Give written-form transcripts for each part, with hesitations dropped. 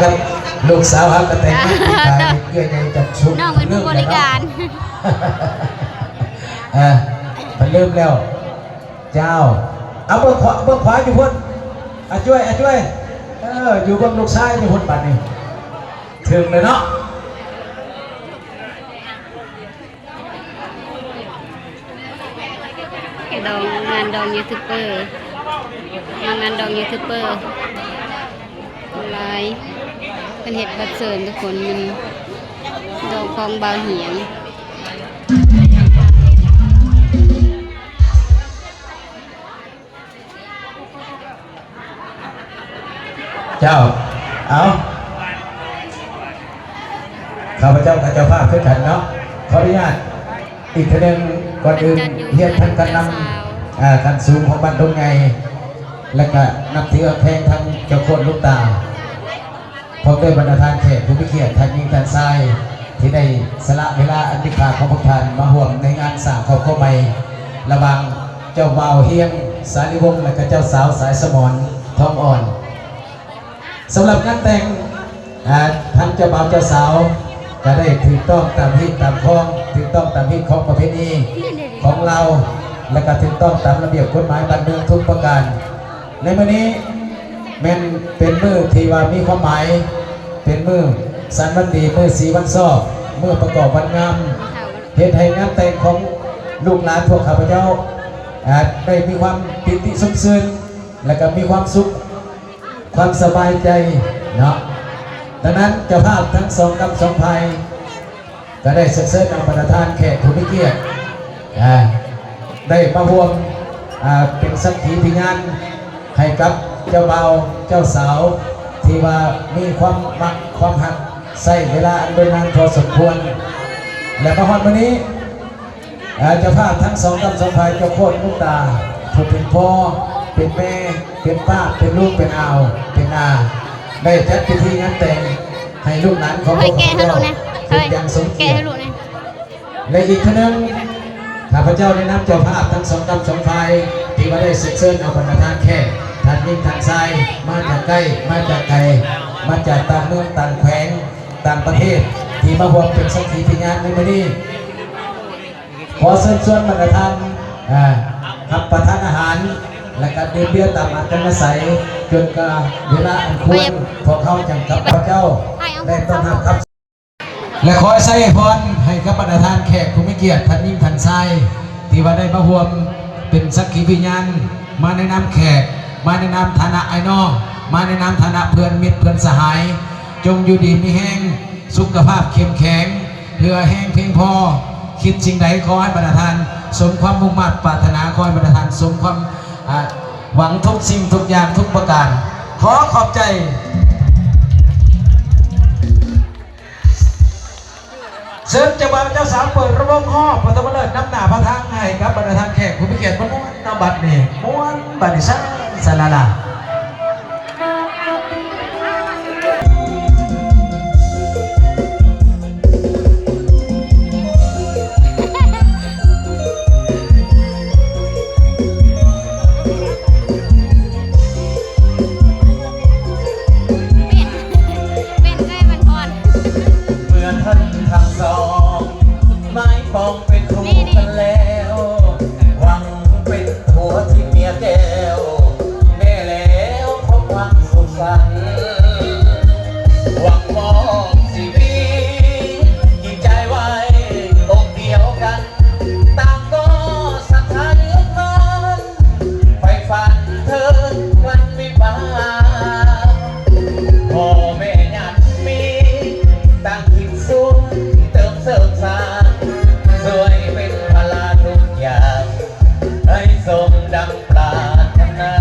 ครับลูกสาวครับกระแตงเกลือใหญ่จับชุบน้องเป็นผู้บริการมันเริ่มแล้วเจ้าเอาเบื้องขวาอยู่พ้นช่วยอยู่บนลูกชายอยู่พ้นปัดนี่ถึงเลยเนาะงานดองยูทูบเบอร์งานดองยูทูบเบอร์ไลฟ์เป็นเหตุบัดเซิร์นทุกคนมันดองของบาวเหียงเจ้าเอาข้าพเจ้าเจ้าภาพขึ้นขันเนาะขออนุญาตอีกทีหนึ่งก่อนอื่นเฮียนท่านกันนำกันสูงของบ้านดงไงและก็นับถือแพงทั้งเจ้าโคตรลูกตาพร้อมด้วยบรรดาท่านแขกผู้พิเกียรติท่านยิ่งท่านทรายที่ได้สละเวลาอันดีค่าของพวกท่านมาห่วงในงานสร้างครอบครัวใหม่ระวังเจ้าบ่าวเฮียงสาริวงศ์และก็เจ้าสาวสายสมรทองอ่อนสำหรับงานแต่งทั้งเจ้าบ่าวเจ้าสาวจะได้ถูกต้องตามพิธีตามข้องถูกต้องตามพิธีของประเพณีของเราและก็ถูกต้องตามระเบียบกฎหมายบ้านเมืองทุกประการในวันนี้แม่นเป็นมื้อที่ว่ามีความหมายเป็นมื้อสันวันดีมื้อสีวันซอกมื้อประกอบวันงามเหตุให้งานแต่งของลูกหลานพวกข้าพเจ้าได้มีความปิติสุขชื่นและก็มีความสุขความสบายใจเนาะดังนั้นเจ้าภาพทั้งสองกับสองภัยก็ได้เชิญนำประธานแขกผู้มีเกียรติได้มาร่วมเป็นสักขีพยานให้กับเจ้าบ่าวเจ้าสาวที่ว่ามีความมักความหักใส่เวลาอันเป็นนานพอสมควรและพระพรวันนี้เจ้าภาพทั้งสองกับสองภัยเจ้าโคตรลูกตาผู้เป็นพ่อเป็นแม่เป็นป้าเป็นลูกเป็นอาวเป็นอาได้จัดพิธีงานแต่งให้ลูกหลานของพวกเราเป็นอย่างสมเกียรติและอีกท่านหนึ่งข้าพเจ้าในนามเจ้าภาพทั้งสองกับสองฝ่ายที่มาได้เชิญเอาบรรดาท่านแขกท่านยิ่งท่านทรายมาจากใกล้มาจากไกลมาจากต่างเมืองต่างแขวงต่างประเทศที่มาร่วมเป็นสักขีพยานในวันนี้ขอเชิญชวนบรรดาท่านรับประทานอาหารและการดื่มเบียร์ตามอัธยาศัยจนกระเวลาอันควรพวกเขาจังกับพระเจ้าได้ต้อนรับครับและขอใส่พรให้กับประธานแขกผู้มีเกียรติท่านยิ่งท่านทรายที่ว่าได้มาร่วมเป็นสักขีพยานมาในนามแขกมาในนามฐานะไอ้น้องมาในนามฐานะเพื่อนมิตรเพื่อนสหายจงอยู่ดีมีแห้งสุขภาพเข้มแข็งเพื่อแห้งเพียงพอคิดสิ่งใดขอให้ประธานสมความมุ่งมั่นปรารถนาขอให้ประธานสมความหวังทุกสิ่งทุกอย่างทุกประการขอขอบใจเชิญเจ้าบ่าวเจ้าสาวเปิดระบบห้องพระธรรมเลิศน้ำหนาพระทางให้ครับบรรดาท่านแขกผู้มีเกียรติม้วนนบัดนี่ม้วนบัดนี่สลาลาเป็นคู่กันแล้วหวังเป็นผัวที่เมียแก้วแน่แล้วพบหวังสุขสันต์หวังมองชีวิตยิ่งใจไว้อกเดียวกันต่างก็ศรัทธาเนื้อมันไฟฝันเธอวันวิวาพ่อแม่ญาติมีต่างคิดสู้เติมเสริมสร้างสวยเป็นพลาทุกอย่างให้สมดังปรารถนา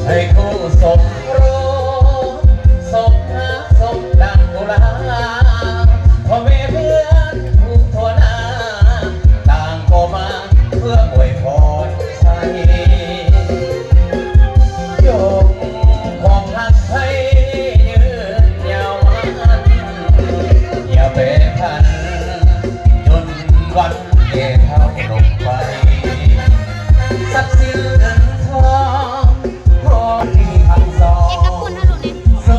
ให้คู่สมรสสมหาสมดังกุลาพ่อแม่เพื่อนทุกทั่วหน้าต่างก็มาเพื่ออวยพรใส่ยกของหักให้ยืนยาวมันอย่าเปรพันวันเก่เท่าลงไปทรัพย์สินเงินทองพอที่ทั้งสองส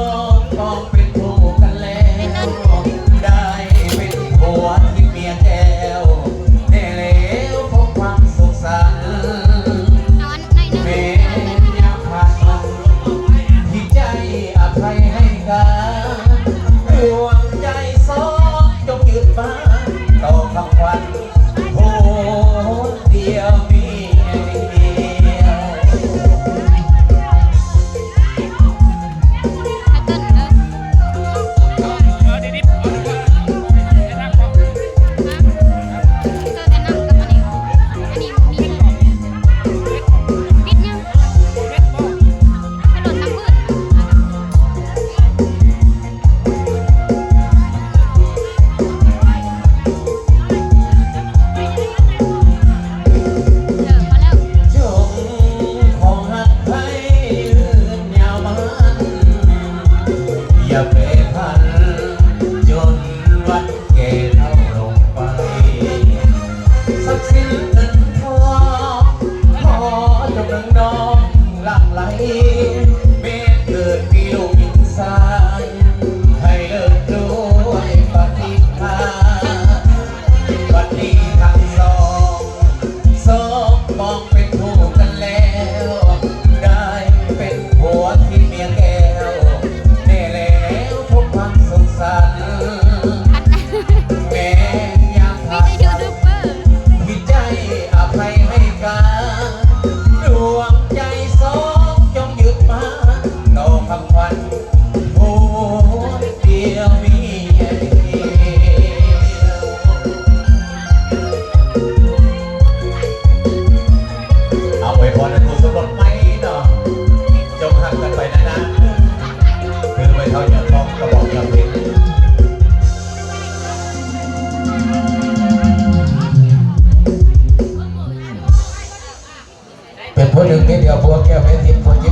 หนึ่งเดียวบัวแก้วแม่ทิพย์